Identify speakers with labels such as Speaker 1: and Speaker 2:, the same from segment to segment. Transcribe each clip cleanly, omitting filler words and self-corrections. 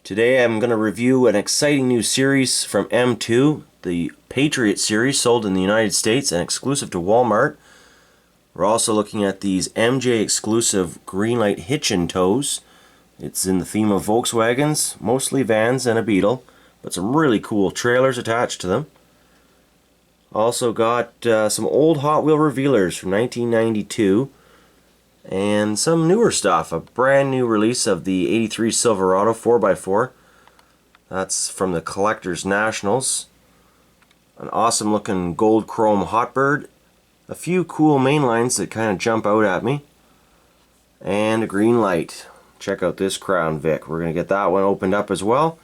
Speaker 1: Today I'm going to review an exciting new series from M2, the Patriot series, sold in the United States and exclusive to Walmart. We're also looking at these M&J exclusive Greenlight Hitch and Tows. It's in the theme of Volkswagens, mostly vans and a Beetle, but some really cool trailers attached to them. Also got some old Hot Wheel revealers from 1992. And some newer stuff, a brand new release of the 83 Silverado 4x4. That's from the Collector's Nationals. An awesome looking gold chrome Hotbird. A few cool mainlines that kind of jump out at me. And a Greenlight. Check out this Crown Vic. We're going to get that one opened up as well.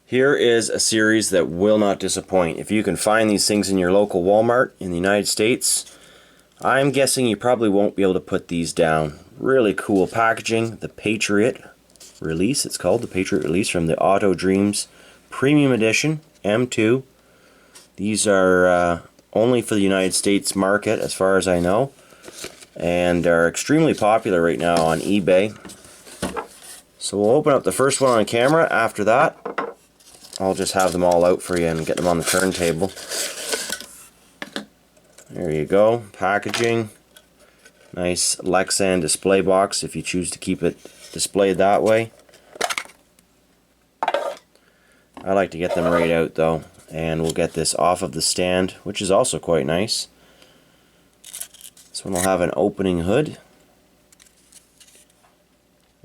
Speaker 1: Here is a series that will not disappoint. If you can find these things in your local Walmart in the United States, I'm guessing you probably won't be able to put these down. Really cool packaging. The Patriot release, it's called the Patriot release from the Auto Dreams Premium Edition M2. These are only for the United States market as far as I know, and are extremely popular right now on eBay. So we'll open up the first one on camera. After that, I'll just have them all out for you and get them on the turntable. There you go, packaging. Nice Lexan display box if you choose to keep it displayed that way. I like to get them right out though, and we'll get this off of the stand, which is also quite nice. This one will have an opening hood.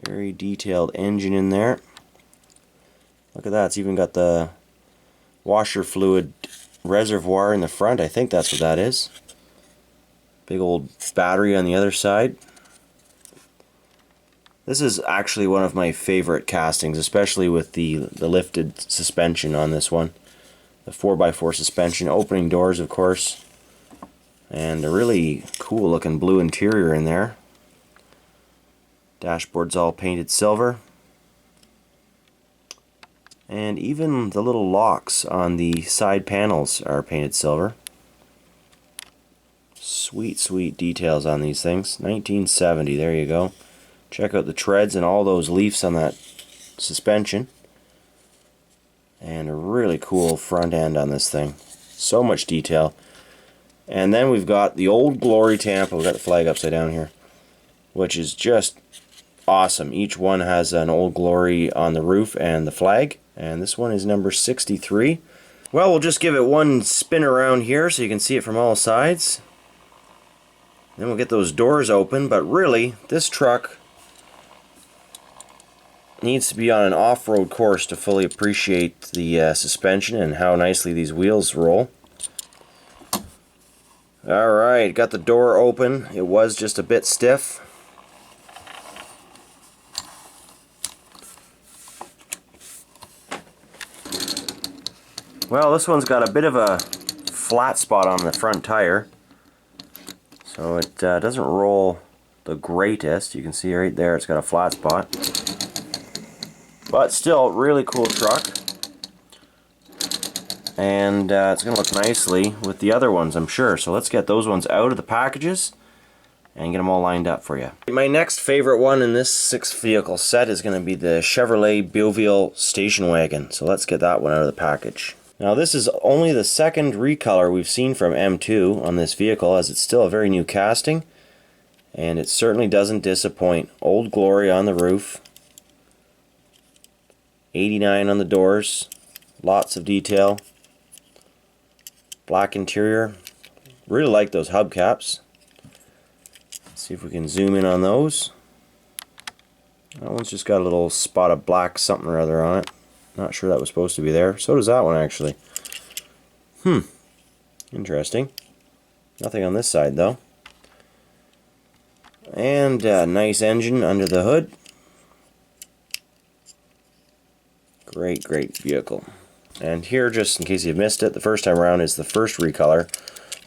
Speaker 1: Very detailed engine in there. Look at that, it's even got the washer fluid reservoir in the front. I think that's what that is. Big old battery on the other side. This is actually one of my favorite castings, especially with the lifted suspension on this one. The 4x4 suspension, opening doors of course, and a really cool looking blue interior in there. Dashboard's all painted silver. And even the little locks on the side panels are painted silver. Sweet, sweet details on these things. 1970, there you go. Check out the treads and all those leaves on that suspension. And a really cool front end on this thing. So much detail. And then we've got the Old Glory Tampa. We've got the flag upside down here, which is just awesome. Each one has an Old Glory on the roof and the flag. And this one is number 63. Well, we'll just give it one spin around here so you can see it from all sides. Then we'll get those doors open, but really, this truck needs to be on an off-road course to fully appreciate the suspension and how nicely these wheels roll. Alright, got the door open. It was just a bit stiff. Well, this one's got a bit of a flat spot on the front tire, so it doesn't roll the greatest. You can see right there it's got a flat spot, but still really cool truck, and it's going to look nicely with the other ones, I'm sure. So let's get those ones out of the packages and get them all lined up for you. My next favorite one in this 6-vehicle set is going to be the Chevy Beauville Station Wagon, so let's get that one out of the package. Now this is only the second recolor we've seen from M2 on this vehicle, as it's still a very new casting, and it certainly doesn't disappoint. Old Glory on the roof, 89 on the doors, lots of detail, black interior. Really like those hubcaps. Let's see if we can zoom in on those. That one's just got a little spot of black something or other on it. Not sure that was supposed to be there. So does that one actually. Interesting. Nothing on this side though. And a nice engine under the hood. Great, great vehicle. And here, just in case you missed it, the first time around is the first recolor,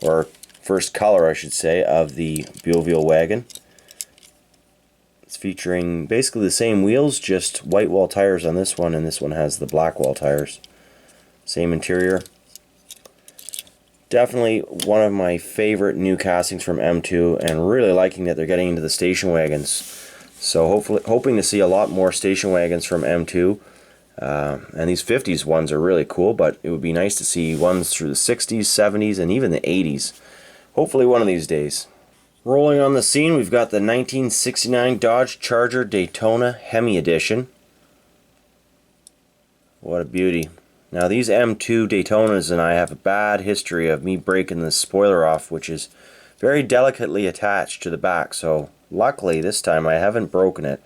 Speaker 1: or first color I should say, of the Beauville wagon. It's featuring basically the same wheels, just white wall tires on this one, and this one has the black wall tires. Same interior. Definitely one of my favorite new castings from M2, and really liking that they're getting into the station wagons. So hoping to see a lot more station wagons from M2. And these 50s ones are really cool, but it would be nice to see ones through the 60s, 70s, and even the 80s. Hopefully one of these days. Rolling on the scene, we've got the 1969 Dodge Charger Daytona Hemi Edition. What a beauty. Now these M2 Daytonas and I have a bad history of me breaking the spoiler off, which is very delicately attached to the back. So luckily this time I haven't broken it,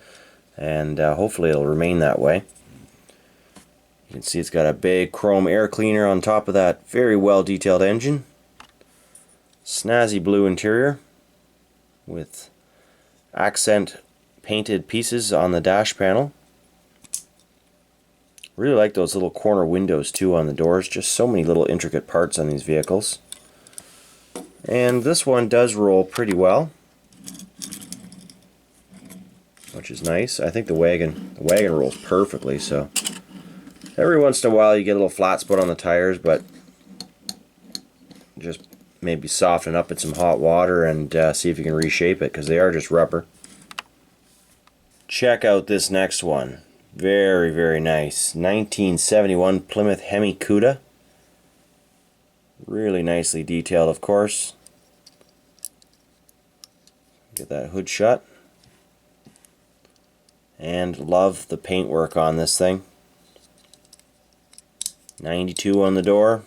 Speaker 1: and hopefully it'll remain that way. You can see it's got a big chrome air cleaner on top of that very well detailed engine. Snazzy blue interior with accent painted pieces on the dash panel. Really like those little corner windows too on the doors. Just so many little intricate parts on these vehicles. And this one does roll pretty well, which is nice. I think the wagon rolls perfectly, so every once in a while you get a little flat spot on the tires, but just maybe soften up in some hot water and see if you can reshape it, because they are just rubber. Check out this next one. Very, very nice. 1971 Plymouth Hemi Cuda. Really nicely detailed, of course. Get that hood shut. And love the paintwork on this thing. 92 on the door.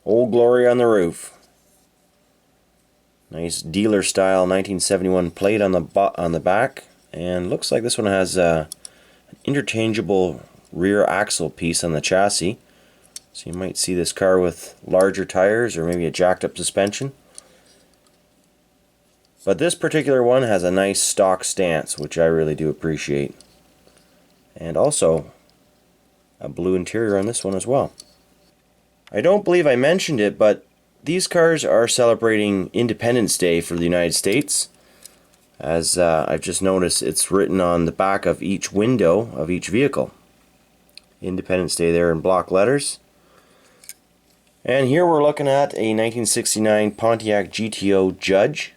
Speaker 1: Old Glory on the roof. Nice dealer style 1971 plate on the back, and looks like this one has an interchangeable rear axle piece on the chassis. So you might see this car with larger tires or maybe a jacked up suspension. But this particular one has a nice stock stance, which I really do appreciate. And also a blue interior on this one as well. I don't believe I mentioned it, but these cars are celebrating Independence Day for the United States. As I've just noticed, it's written on the back of each window of each vehicle. Independence Day there in block letters. And here we're looking at a 1969 Pontiac GTO Judge.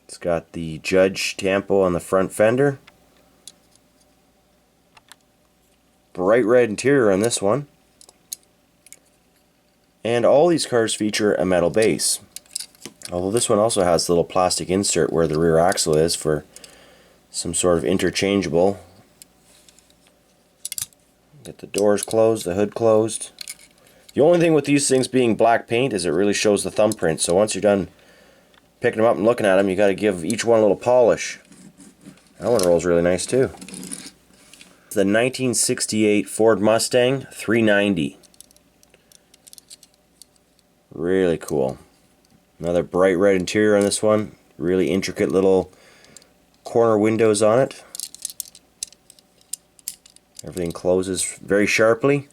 Speaker 1: It's got the Judge Tampo on the front fender. Bright red interior on this one. And all these cars feature a metal base. Although this one also has a little plastic insert where the rear axle is for some sort of interchangeable. Get the doors closed, the hood closed. The only thing with these things being black paint is it really shows the thumbprint. So once you're done picking them up and looking at them, you got to give each one a little polish. That one rolls really nice too. The 1968 Ford Mustang 390. Really cool. Another bright red interior on this one. Really intricate little corner windows on it. Everything closes very sharply.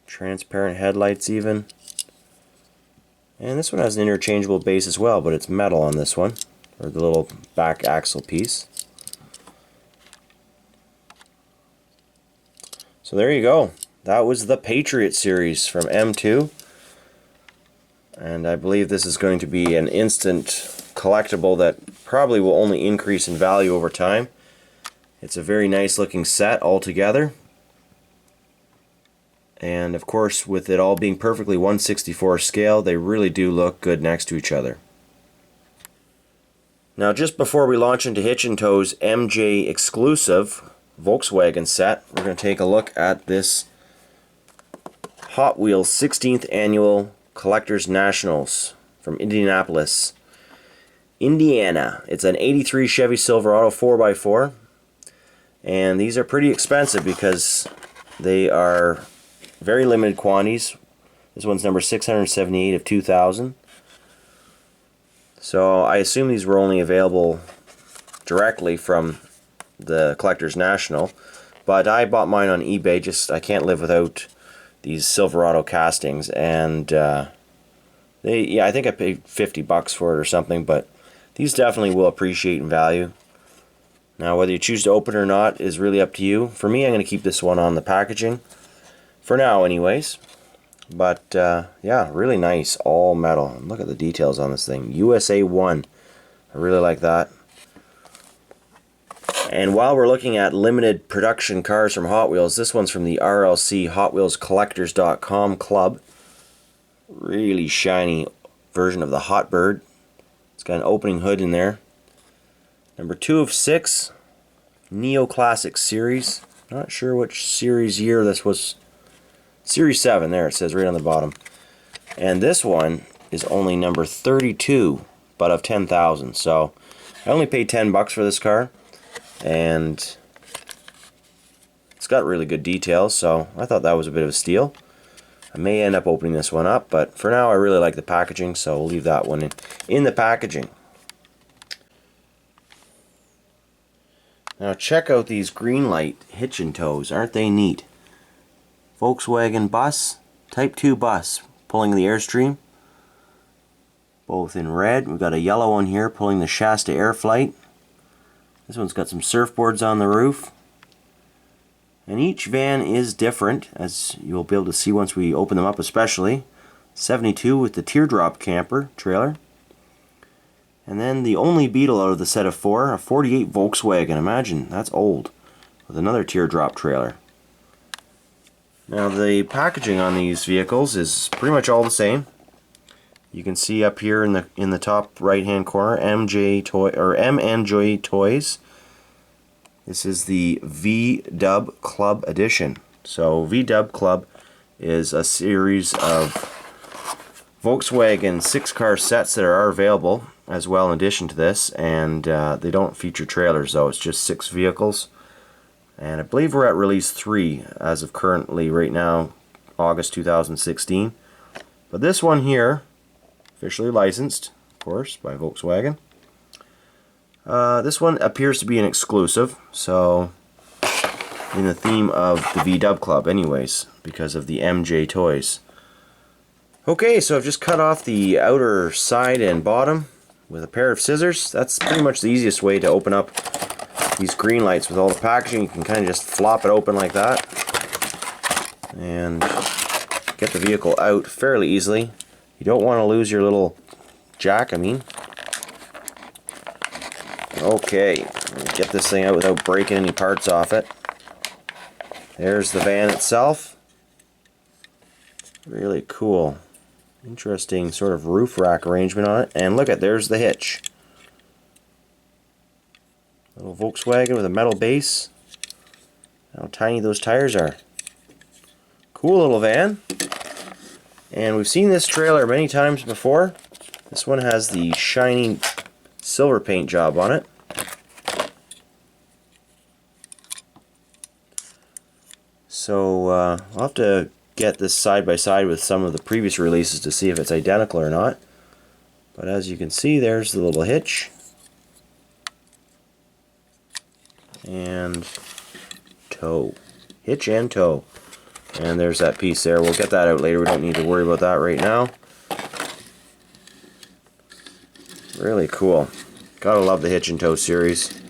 Speaker 1: Transparent headlights even. And this one has an interchangeable base as well, but it's metal on this one, or the little back axle piece. So there you go. That was the Patriot series from M2. And I believe this is going to be an instant collectible that probably will only increase in value over time. It's a very nice looking set altogether. And of course, with it all being perfectly 1/64 scale, they really do look good next to each other. Now, just before we launch into Hitch and Tow's MJ exclusive Volkswagen set, we're going to take a look at this Hot Wheels 16th Annual Collectors Nationals from Indianapolis, Indiana. It's an 83 Chevy Silverado 4x4, and these are pretty expensive because they are very limited quantities. This one's number 678 of 2000. So I assume these were only available directly from the Collectors National, but I bought mine on eBay. Just I can't live without these Silverado castings, and I think I paid $50 for it or something, but these definitely will appreciate in value. Now, whether you choose to open it or not is really up to you. For me, I'm going to keep this one on the packaging for now anyways. But yeah, really nice, all metal. Look at the details on this thing. USA 1. I really like that. And while we're looking at limited production cars from Hot Wheels, this one's from the RLC HotWheelsCollectors.com club. Really shiny version of the Hot Bird. It's got an opening hood in there. Number 2 of 6, Neoclassic Series. Not sure which series year this was. Series 7, there it says right on the bottom. And this one is only number 32, but of 10,000. So I only paid $10 for this car. And it's got really good details, so I thought that was a bit of a steal. I may end up opening this one up, but for now I really like the packaging, so we'll leave that one in the packaging. Now check out these Greenlight Hitch and Tows. Aren't they neat? Volkswagen bus, Type 2 bus, pulling the Airstream. Both in red. We've got a yellow one here pulling the Shasta Airflyte. This one's got some surfboards on the roof. And each van is different, as you'll be able to see once we open them up especially. 72 with the Teardrop camper trailer. And then the only Beetle out of the set of 4, a 48 Volkswagen. Imagine, that's old. With another Teardrop trailer. Now the packaging on these vehicles is pretty much all the same. You can see up here in the top right hand corner, M&J Toys. This is the V-Dub Club Edition. So V-Dub Club is a series of Volkswagen 6-car sets that are available as well in addition to this, and they don't feature trailers though, it's just 6 vehicles. And I believe we're at release 3 as of currently right now, August 2016. But this one here, officially licensed, of course, by Volkswagen. This one appears to be an exclusive, so in the theme of the V-Dub Club anyways, because of the M&J toys. Okay, so I've just cut off the outer side and bottom with a pair of scissors. That's pretty much the easiest way to open up these Greenlights with all the packaging. You can kind of just flop it open like that and get the vehicle out fairly easily. You don't want to lose your little jack, Okay, get this thing out without breaking any parts off it. There's the van itself. Really cool. Interesting sort of roof rack arrangement on it. And look at, there's the hitch. Little Volkswagen with a metal base. How tiny those tires are. Cool little van. And we've seen this trailer many times before. This one has the shiny silver paint job on it. So I'll have to get this side by side with some of the previous releases to see if it's identical or not. But as you can see, there's the little hitch. And tow. Hitch and tow. And there's that piece there. We'll get that out later. We don't need to worry about that right now. Really cool. Gotta love the Hitch and Tow series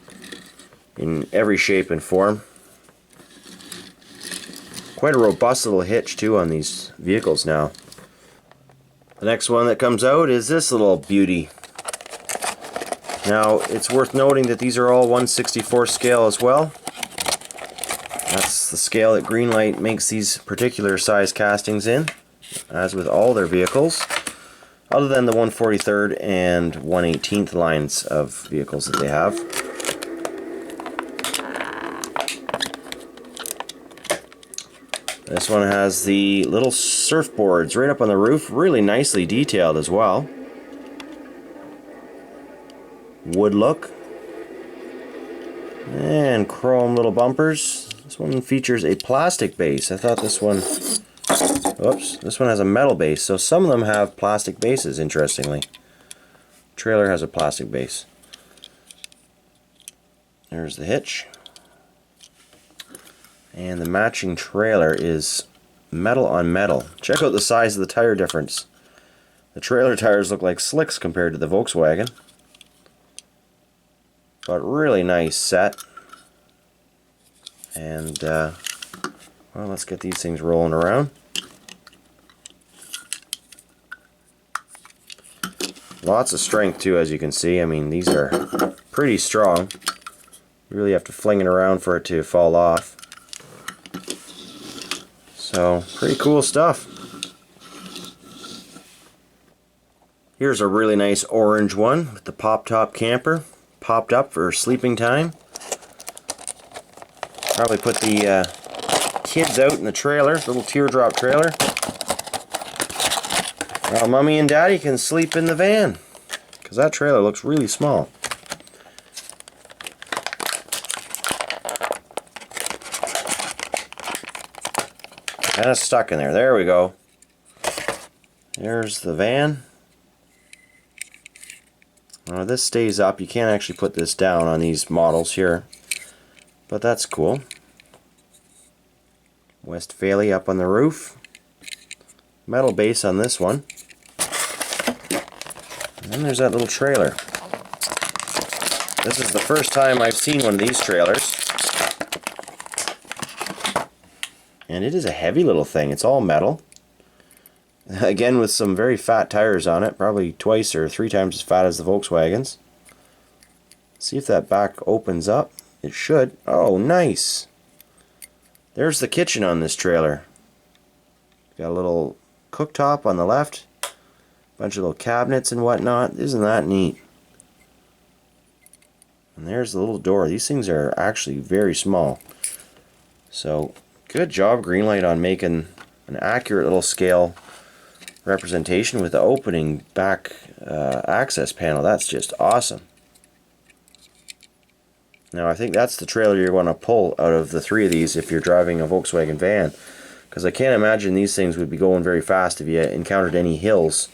Speaker 1: in every shape and form. Quite a robust little hitch too on these vehicles now. The next one that comes out is this little beauty. Now it's worth noting that these are all 1/64 scale as well. That's the scale that Greenlight makes these particular size castings in, as with all their vehicles, other than the 1/43rd and 1/18th lines of vehicles that they have. This one has the little surfboards right up on the roof, really nicely detailed as well. Wood look. And chrome little bumpers. This one features a plastic base. I thought this one... Oops, this one has a metal base, so some of them have plastic bases, interestingly. Trailer has a plastic base. There's the hitch. And the matching trailer is metal on metal. Check out the size of the tire difference. The trailer tires look like slicks compared to the Volkswagen. But really nice set. And, well, let's get these things rolling around. Lots of strength too, as you can see. I mean, these are pretty strong. You really have to fling it around for it to fall off. So, pretty cool stuff. Here's a really nice orange one with the pop-top camper. Popped up for sleeping time. Probably put the kids out in the trailer, little teardrop trailer. Well, Mommy and Daddy can sleep in the van, because that trailer looks really small. Kind of stuck in there. There we go. There's the van. Now this stays up. You can't actually put this down on these models here, but that's cool. Westfalia up on the roof. Metal base on this one. And then there's that little trailer. This is the first time I've seen one of these trailers. And it is a heavy little thing. It's all metal. Again, with some very fat tires on it, probably twice or 3 times as fat as the Volkswagens. See if that back opens up. It should. Oh, nice. There's the kitchen on this trailer. Got a little cooktop on the left. Bunch of little cabinets and whatnot. Isn't that neat? And there's the little door. These things are actually very small. So, good job, Greenlight, on making an accurate little scale representation with the opening back access panel. That's just awesome. Now I think that's the trailer you're going to pull out of the 3 of these if you're driving a Volkswagen van, because I can't imagine these things would be going very fast if you encountered any hills.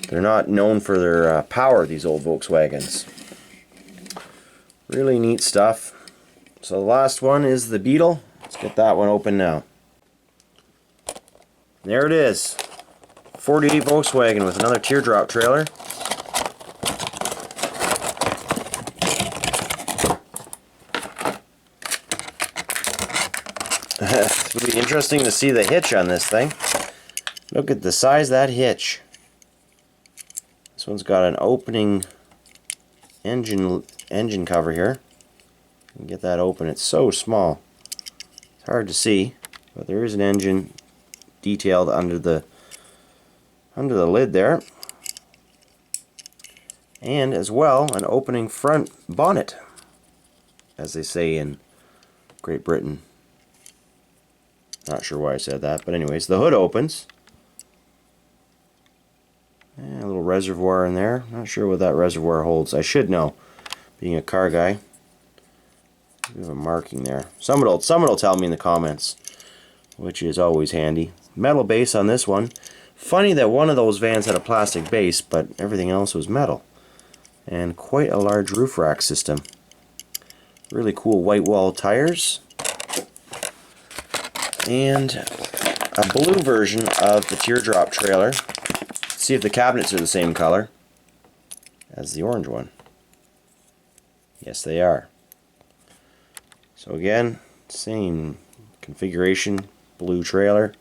Speaker 1: They're not known for their power, these old Volkswagens. Really neat stuff. So the last one is the Beetle. Let's get that one open now. There it is. 48 Volkswagen with another teardrop trailer. It'll be interesting to see the hitch on this thing. Look at the size of that hitch. This one's got an opening engine cover here. You can get that open. It's so small. It's hard to see, but there is an engine detailed under the lid there, and as well an opening front bonnet, as they say in Great Britain. Not sure why I said that, but anyways, the hood opens. And a little reservoir in there. Not sure what that reservoir holds. I should know, being a car guy. We have a marking there. Someone will tell me in the comments, which is always handy. Metal base on this one. Funny that one of those vans had a plastic base, but everything else was metal. And quite a large roof rack system. Really cool white wall tires. And a blue version of the teardrop trailer. See if the cabinets are the same color as the orange one. Yes, they are. So again, same configuration, blue trailer.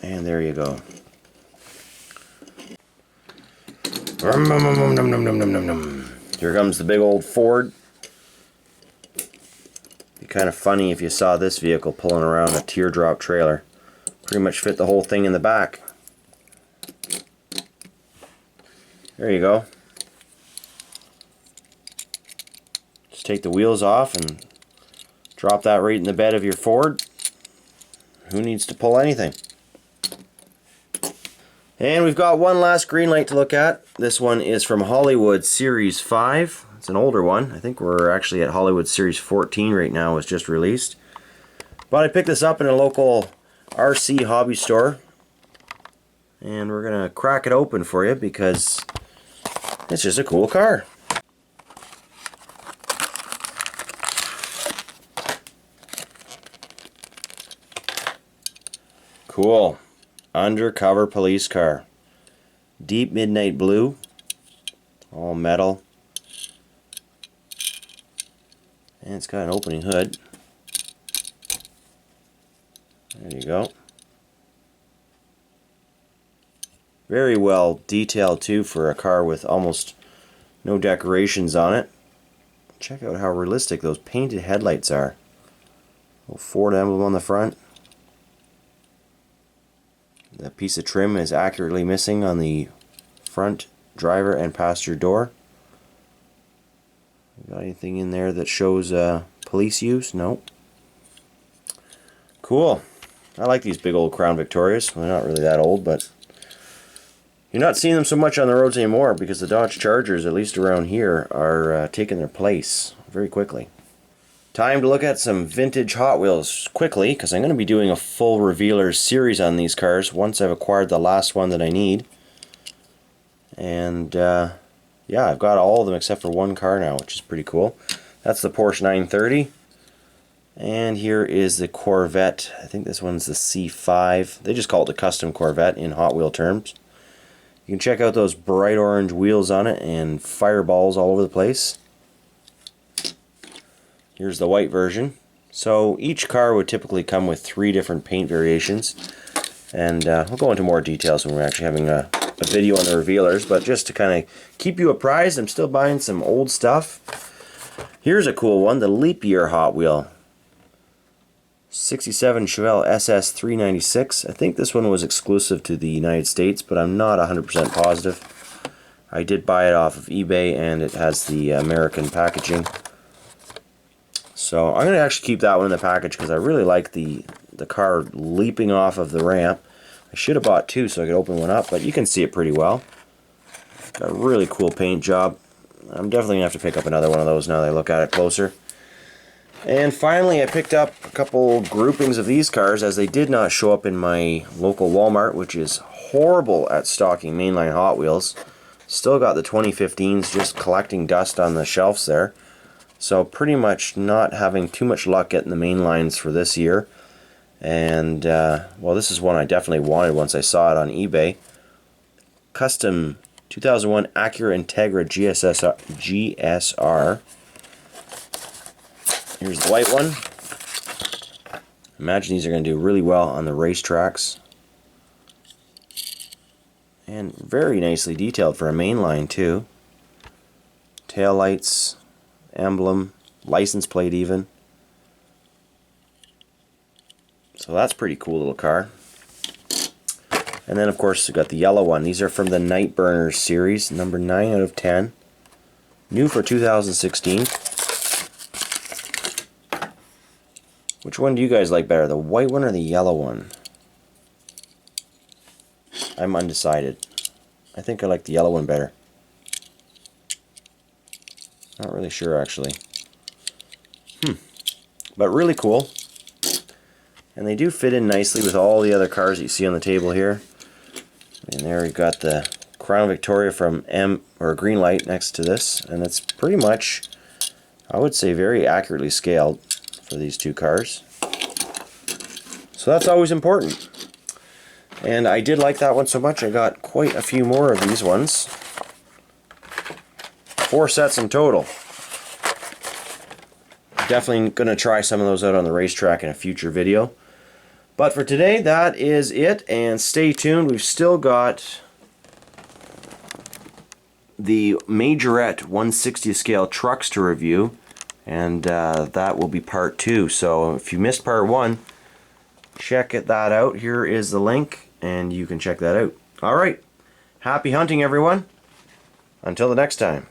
Speaker 1: And there you go. Here comes the big old Ford. Be kind of funny if you saw this vehicle pulling around a teardrop trailer. Pretty much fit the whole thing in the back. There you go. Just take the wheels off and drop that right in the bed of your Ford. Who needs to pull anything? And we've got one last Greenlight to look at. This one is from Hollywood Series 5. It's an older one. I think we're actually at Hollywood Series 14 right now. It was just released. But I picked this up in a local RC hobby store. And we're going to crack it open for you because it's just a cool car. Cool. Undercover police car. Deep midnight blue. All metal. And it's got an opening hood. There you go. Very well detailed too for a car with almost no decorations on it. Check out how realistic those painted headlights are. Little Ford emblem on the front. That piece of trim is accurately missing on the front driver and passenger door. Got anything in there that shows police use? Nope. Cool. I like these big old Crown Victorias. They're not really that old, but you're not seeing them so much on the roads anymore because the Dodge Chargers, at least around here, are taking their place very quickly. Time to look at some vintage Hot Wheels quickly, because I'm going to be doing a full revealers series on these cars once I've acquired the last one that I need. And yeah, I've got all of them except for one car now, which is pretty cool. That's the Porsche 930. And here is the Corvette. I think this one's the C5. They just call it the custom Corvette in Hot Wheel terms. You can check out those bright orange wheels on it and fireballs all over the place. Here's the white version. So each car would typically come with 3 different paint variations. And we'll go into more details when we're actually having a video on the revealers. But just to kind of keep you apprised, I'm still buying some old stuff. Here's a cool one, the Leap Year Hot Wheel. 67 Chevelle SS 396. I think this one was exclusive to the United States, but I'm not 100% positive. I did buy it off of eBay, and it has the American packaging. So I'm going to actually keep that one in the package because I really like the car leaping off of the ramp. I should have bought 2 so I could open one up, but you can see it pretty well. Got a really cool paint job. I'm definitely going to have to pick up another one of those now that I look at it closer. And finally, I picked up a couple groupings of these cars as they did not show up in my local Walmart, which is horrible at stocking mainline Hot Wheels. Still got the 2015s just collecting dust on the shelves there. So pretty much not having too much luck getting the mainlines for this year. And, well, this is one I definitely wanted once I saw it on eBay. Custom 2001 Acura Integra GSR. Here's the white one. Imagine these are going to do really well on the racetracks. And very nicely detailed for a mainline too. Tail lights, emblem, license plate even. So that's a pretty cool little car. And then of course we've got the yellow one. These are from the Night Burners series, number 9 out of 10. New for 2016. Which one do you guys like better, the white one or the yellow one? I'm undecided. I think I like the yellow one better. Not really sure actually. But really cool. And they do fit in nicely with all the other cars that you see on the table here. And there we've got the Crown Victoria from Greenlight next to this. And it's pretty much, I would say, very accurately scaled for these 2 cars. So that's always important. And I did like that one so much I got quite a few more of these ones. 4 sets in total. Definitely going to try some of those out on the racetrack in a future video. But for today, that is it. And stay tuned. We've still got the Majorette 1/60th scale trucks to review. And that will be part 2. So if you missed part 1, check that out. Here is the link, and you can check that out. Alright, happy hunting everyone. Until the next time.